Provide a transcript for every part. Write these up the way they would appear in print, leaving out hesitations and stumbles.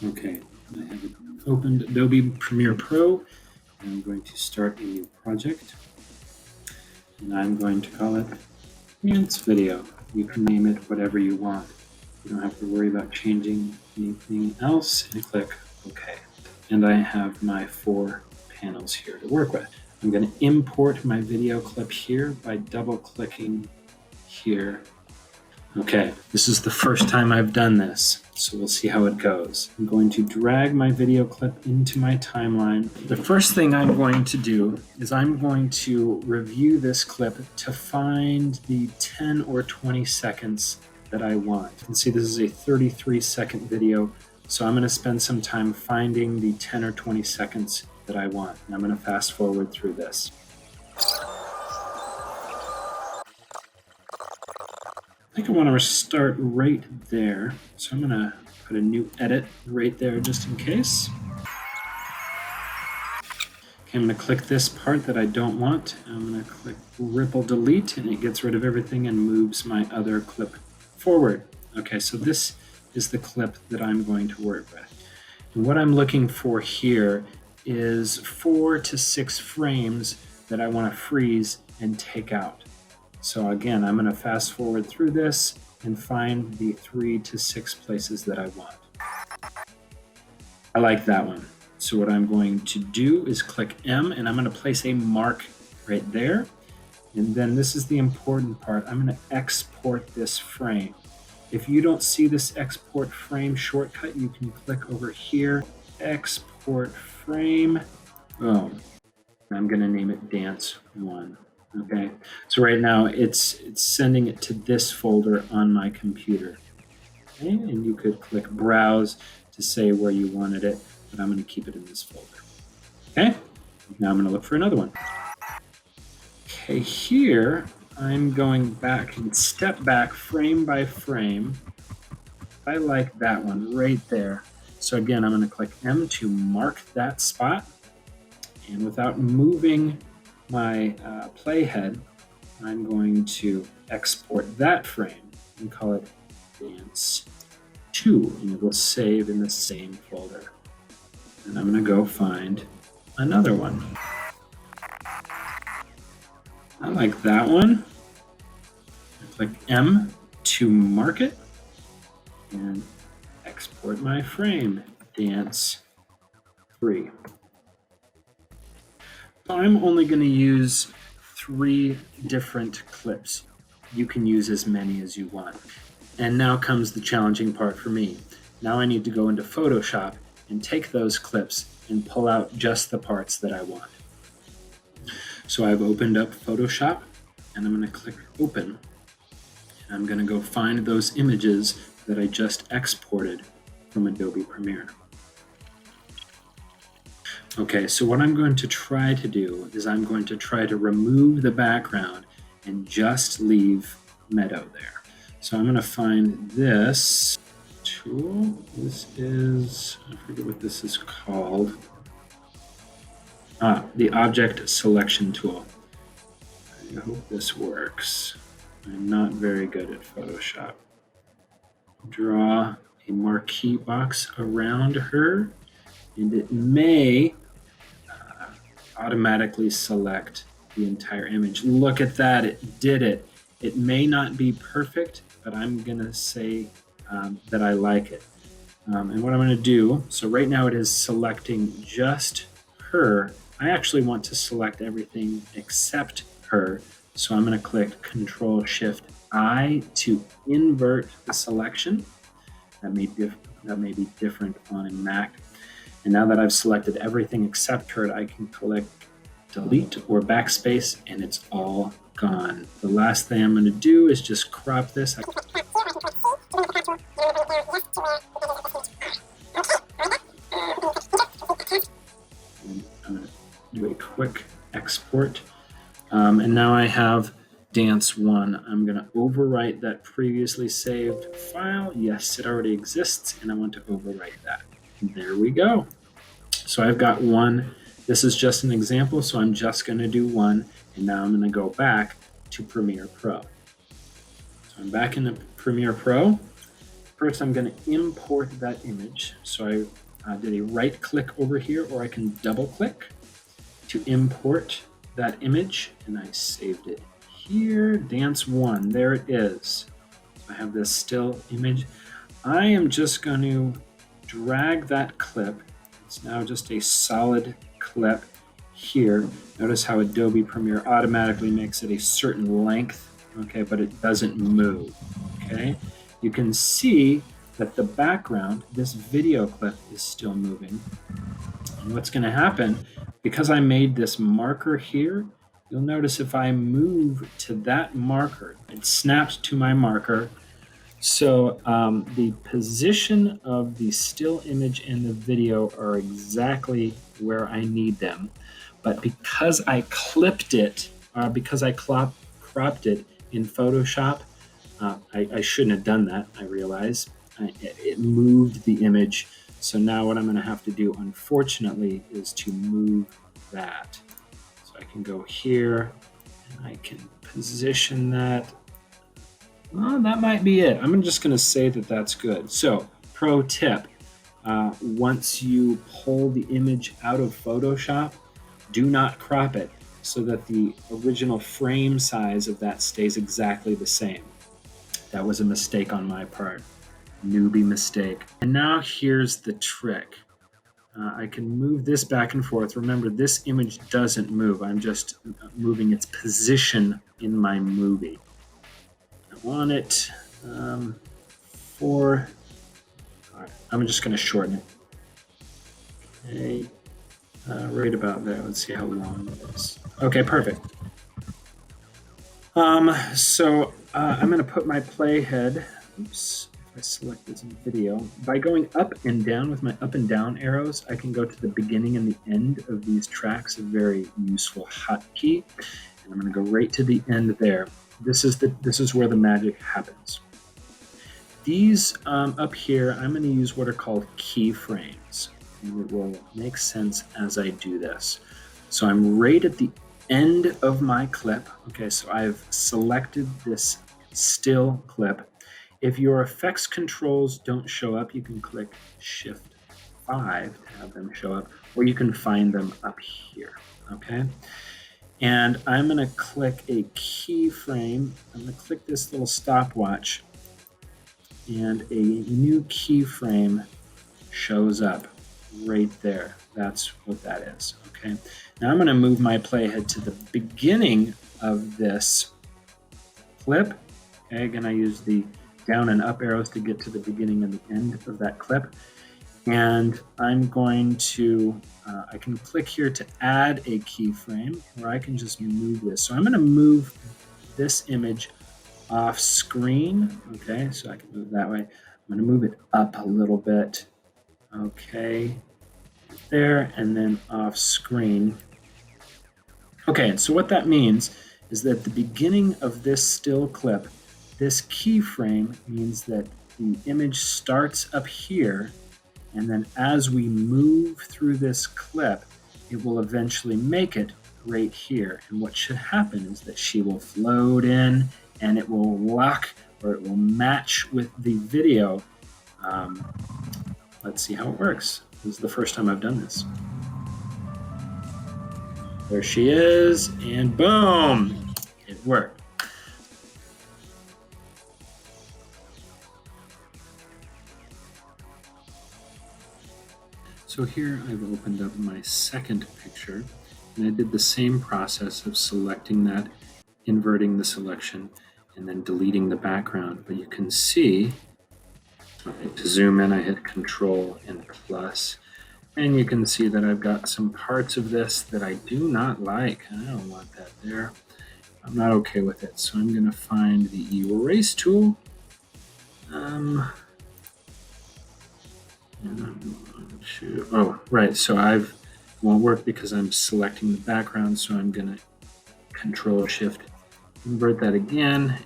Okay, I have opened Adobe Premiere Pro, and I'm going to start a new project, and I'm going to call it Dance Video. You can name it whatever you want. You don't have to worry about changing anything else, and click OK. And I have my 4 panels here to work with. I'm going to import my video clip here by double-clicking here. Okay, this is the first time I've done this, so we'll see how it goes. I'm going to drag my video clip into my timeline. The first thing I'm going to do is I'm going to review this clip to find the 10 or 20 seconds that I want. You can see this is a 33-second video, so I'm going to spend some time finding the 10 or 20 seconds that I want. And I'm going to fast forward through this. I think I want to start right there, so I'm going to put a new edit right there just in case. Okay, I'm going to click this part that I don't want. I'm going to click Ripple Delete, and it gets rid of everything and moves my other clip forward. Okay, so this is the clip that I'm going to work with. And what I'm looking for here is 4 to 6 frames that I want to freeze and take out. So again, I'm going to fast forward through this and find the 3 to 6 places that I want. I like that one. So what I'm going to do is click M, and I'm going to place a mark right there. And then this is the important part. I'm going to export this frame. If you don't see this export frame shortcut, you can click over here, export frame. Boom. I'm going to name it Dance 1. Okay, so right now it's sending it to this folder on my computer. Okay, and you could click Browse to say where you wanted it, but I'm going to keep it in this folder. Okay, now I'm going to look for another one. Okay, here I'm going back and step back frame by frame. I like that one right there. So again, I'm going to click M to mark that spot, and without moving my playhead, I'm going to export that frame and call it Dance 2, and it will save in the same folder. And I'm going to go find another one. I like that one. I click M to mark it and export my frame, Dance 3. I'm only going to use 3 different clips. You can use as many as you want. And now comes the challenging part for me. Now I need to go into Photoshop and take those clips and pull out just the parts that I want. So I've opened up Photoshop, and I'm going to click Open. And I'm going to go find those images that I just exported from Adobe Premiere. Okay, so what I'm going to try to do is I'm going to try to remove the background and just leave Meadow there. So I'm going to find this tool. This is, I forget what this is called. The Object Selection tool. I hope this works. I'm not very good at Photoshop. Draw a marquee box around her, and it may automatically select the entire image. Look at that, it did it. It may not be perfect, but I'm gonna say that I like it. And what I'm gonna do, so right now it is selecting just her. I actually want to select everything except her. So I'm gonna click Control-Shift-I to invert the selection. That may be different on a Mac. And now that I've selected everything except her, I can click Delete or Backspace, and it's all gone. The last thing I'm going to do is just crop this. I'm going to do a quick export. And now I have Dance 1. I'm going to overwrite that previously saved file. Yes, it already exists, and I want to overwrite that. There we go. So I've got one. This is just an example, so I'm just going to do one, and now I'm going to go back to Premiere Pro. So I'm back in the Premiere Pro. First, I'm going to import that image. So I did a right click over here, or I can double click to import that image, and I saved it here. Dance 1, there it is. So I have this still image. I am just going to drag that clip. It's now just a solid clip here. Notice how Adobe Premiere automatically makes it a certain length, okay, but it doesn't move, okay? You can see that the background, this video clip, is still moving. And what's going to happen, because I made this marker here, you'll notice if I move to that marker, it snaps to my marker. So the position of the still image and the video are exactly where I need them. But because I clipped it, because I cropped it in Photoshop, I shouldn't have done that, I realize. It moved the image. So now what I'm going to have to do, unfortunately, is to move that. So I can go here, and I can position that. Well, that might be it. I'm just going to say that that's good. So, pro tip, once you pull the image out of Photoshop, do not crop it so that the original frame size of that stays exactly the same. That was a mistake on my part. Newbie mistake. And now here's the trick. I can move this back and forth. Remember, this image doesn't move. I'm just moving its position in my movie. I want it for, all right, I'm just going to shorten it. Okay, right about there. Let's see how long it is. Okay, perfect. So I'm going to put my playhead, oops, if I select this in video, by going up and down with my up and down arrows, I can go to the beginning and the end of these tracks, a very useful hotkey. And I'm going to go right to the end there. This is where the magic happens. These up here, I'm going to use what are called keyframes, and it will make sense as I do this. So I'm right at the end of my clip. Okay, so I've selected this still clip. If your effects controls don't show up, you can click Shift 5 to have them show up, or you can find them up here. Okay. And I'm going to click a keyframe. I'm going to click this little stopwatch, and a new keyframe shows up right there. That's what that is. Okay. Now I'm going to move my playhead to the beginning of this clip. Okay. Again, I use the down and up arrows to get to the beginning and the end of that clip. And I'm going to, I can click here to add a keyframe, or I can just move this. So I'm going to move this image off screen. Okay, so I can move that way. I'm going to move it up a little bit. Okay, there, and then off screen. Okay, and so what that means is that the beginning of this still clip, this keyframe means that the image starts up here, and then as we move through this clip, it will eventually make it right here. And what should happen is that she will float in, and it will lock, or it will match with the video. Let's see how it works. This is the first time I've done this. There she is, and boom, it worked. So here I've opened up my second picture, and I did the same process of selecting that, inverting the selection, and then deleting the background. But you can see, to zoom in, I hit Control and plus, and you can see that I've got some parts of this that I do not like. I don't want that there. I'm not okay with it. So I'm going to find the erase tool. Oh, right. So it won't work because I'm selecting the background. So I'm going to Control Shift, invert that again.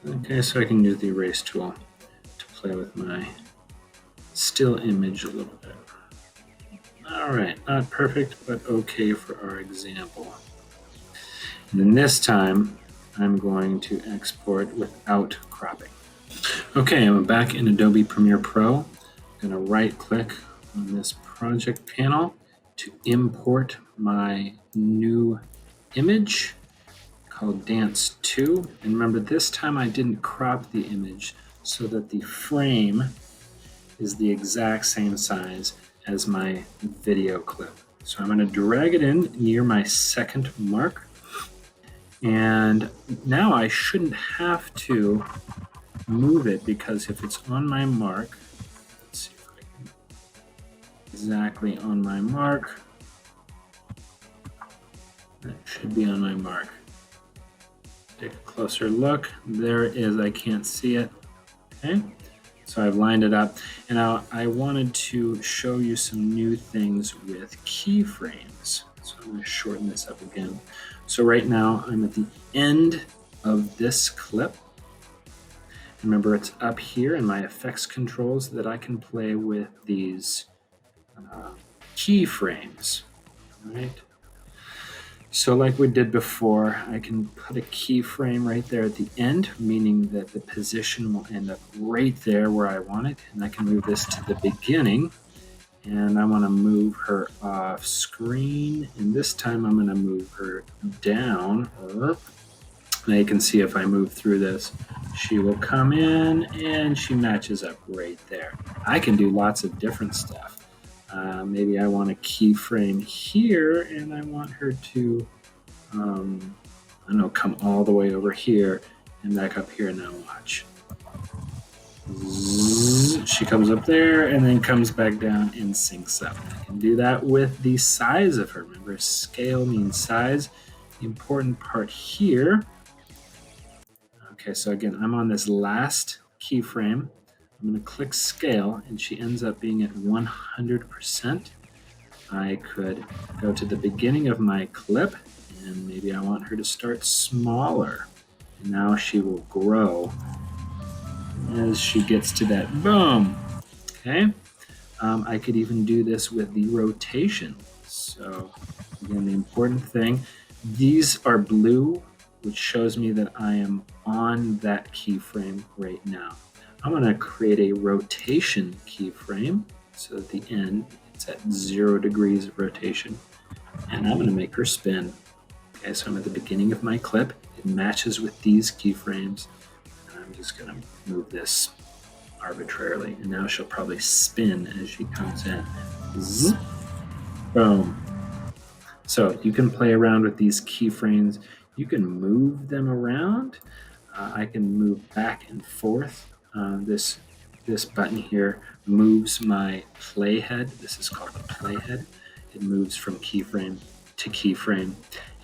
Okay, so I can use the erase tool to play with my still image a little bit. All right, not perfect, but okay for our example. And then this time, I'm going to export without cropping. Okay, I'm back in Adobe Premiere Pro. I'm going to right click on this project panel to import my new image called Dance 2. And remember, this time I didn't crop the image so that the frame is the exact same size as my video clip. So I'm going to drag it in near my second mark. And now I shouldn't have to move it, because if it's on my mark, let's see if I can exactly on my mark, that should be on my mark. Take a closer look. There it is. I can't see it. Okay, so I've lined it up, and now I wanted to show you some new things with keyframes. So I'm going to shorten this up again. So right now I'm at the end of this clip. Remember, it's up here in my effects controls that I can play with these keyframes, right? So like we did before, I can put a keyframe right there at the end, meaning that the position will end up right there where I want it. And I can move this to the beginning, and I want to move her off screen. And this time I'm going to move her down. Now you can see if I move through this, she will come in and she matches up right there. I can do lots of different stuff. Maybe I want a keyframe here, and I want her to, I don't know, come all the way over here and back up here. Now watch. She comes up there and then comes back down and syncs up. I can do that with the size of her. Remember, scale means size. The important part here. Okay, so again, I'm on this last keyframe. I'm going to click scale, and she ends up being at 100%. I could go to the beginning of my clip, and maybe I want her to start smaller. And now she will grow as she gets to that boom. Okay, I could even do this with the rotation. So again, the important thing, these are blue, which shows me that I am on that keyframe right now. I'm going to create a rotation keyframe, so at the end it's at 0 degrees of rotation, and I'm going to make her spin. Okay, so I'm at the beginning of my clip. It matches with these keyframes, and I'm just going to move this arbitrarily, and now she'll probably spin as she comes in. Zzz, boom. So you can play around with these keyframes. You can move them around. I can move back and forth. This button here moves my playhead. This is called the playhead. It moves from keyframe to keyframe.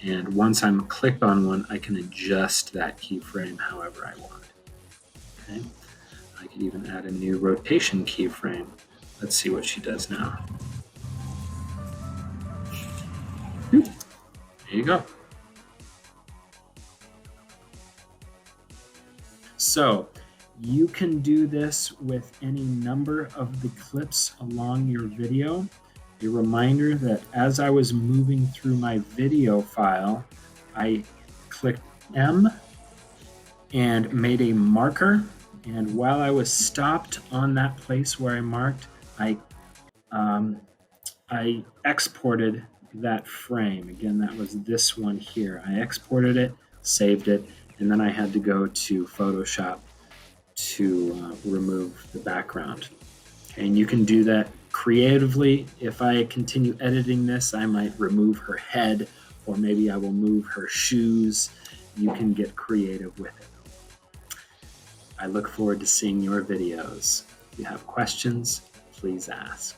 And once I'm clicked on one, I can adjust that keyframe however I want. Okay. I could even add a new rotation keyframe. Let's see what she does now. There you go. So you can do this with any number of the clips along your video. A reminder that as I was moving through my video file, I clicked M and made a marker. And while I was stopped on that place where I marked, I exported that frame. Again, that was this one here. I exported it, saved it, and then I had to go to Photoshop to remove the background. And you can do that creatively. If I continue editing this, I might remove her head, or maybe I will move her shoes. You can get creative with it. I look forward to seeing your videos. If you have questions, please ask.